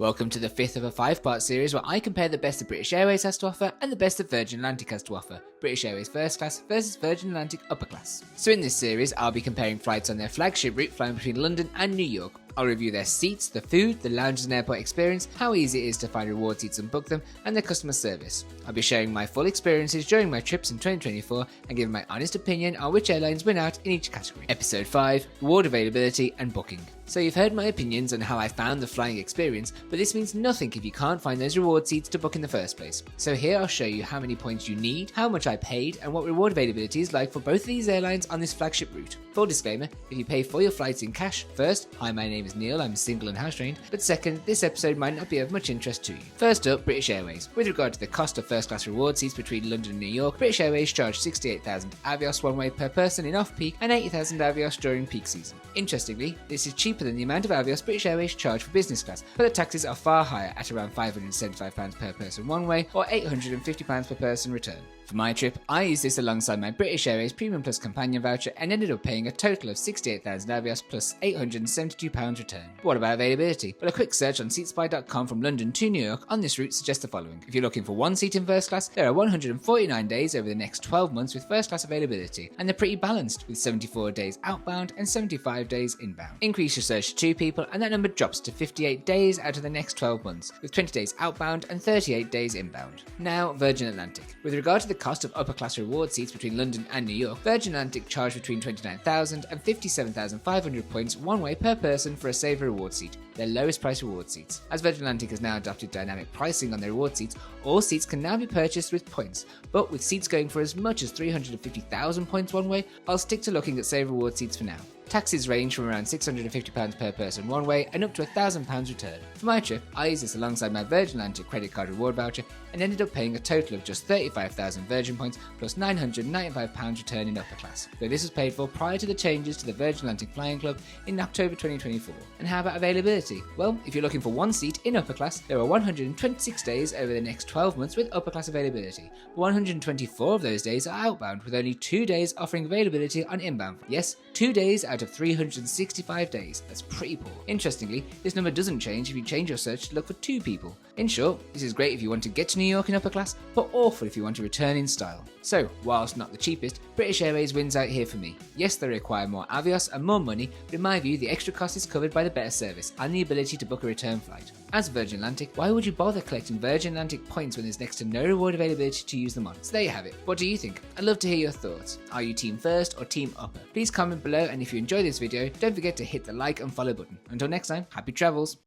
Welcome to the fifth of a 5-part series where I compare the best that British Airways has to offer and the best that Virgin Atlantic has to offer, British Airways First Class versus Virgin Atlantic Upper Class. So in this series, I'll be comparing flights on their flagship route flying between London and New York. I'll review their seats, the food, the lounges and airport experience, how easy it is to find reward seats and book them, and their customer service. I'll be sharing my full experiences during my trips in 2024 and giving my honest opinion on which airlines win out in each category. Episode 5, Reward Availability and Booking. So you've heard my opinions on how I found the flying experience, but this means nothing if you can't find those reward seats to book in the first place. So here I'll show you how many points you need, how much I paid, and what reward availability is like for both of these airlines on this flagship route. Full disclaimer, if you pay for your flights in cash, first, hi, my name is Neil, I'm single and house trained, but second, this episode might not be of much interest to you. First up, British Airways. With regard to the cost of first class reward seats between London and New York, British Airways charge 68,000 Avios one way per person in off-peak and 80,000 Avios during peak season. Interestingly, this is cheaper than the amount of Avios British Airways charge for business class, but the taxes are far higher at around £575 per person one way or £850 per person return. For my trip, I used this alongside my British Airways Premium Plus Companion voucher and ended up paying a total of 68,000 Avios plus £872 return. But what about availability? Well, a quick search on seatspy.com from London to New York on this route suggests the following. If you're looking for one seat in first class, there are 149 days over the next 12 months with first class availability, and they're pretty balanced with 74 days outbound and 75 days inbound. Increase your search to 2 people and that number drops to 58 days out of the next 12 months, with 20 days outbound and 38 days inbound. Now, Virgin Atlantic. With regard to the cost of upper class reward seats between London and New York, Virgin Atlantic charged between 29,000 and 57,500 points one way per person for a Saver reward seat, their lowest price reward seats. As Virgin Atlantic has now adopted dynamic pricing on their reward seats, all seats can now be purchased with points, but with seats going for as much as 350,000 points one way, I'll stick to looking at Saver reward seats for now. Taxes range from around £650 per person one way and up to £1,000 return. For my trip, I used this alongside my Virgin Atlantic credit card reward voucher and ended up paying a total of just 35,000 Virgin points plus £995 return in upper class, though this was paid for prior to the changes to the Virgin Atlantic Flying Club in October 2024. And how about availability? Well, if you're looking for one seat in upper class, there are 126 days over the next 12 months with upper class availability. 124 of those days are outbound, with only 2 days offering availability on inbound. Yes, 2 days out of 365 days. That's pretty poor. Interestingly, this number doesn't change if you change your search to look for 2 people. In short, this is great if you want to get to New York in upper class, but awful if you want to return in style. So, whilst not the cheapest, British Airways wins out here for me. Yes, they require more Avios and more money, but in my view, the extra cost is covered by the better service and the ability to book a return flight. As Virgin Atlantic, why would you bother collecting Virgin Atlantic points when there's next to no reward availability to use them on? So there you have it. What do you think? I'd love to hear your thoughts. Are you team first or team upper? Please comment below, and if you enjoyed this video, don't forget to hit the like and follow button. Until next time, happy travels!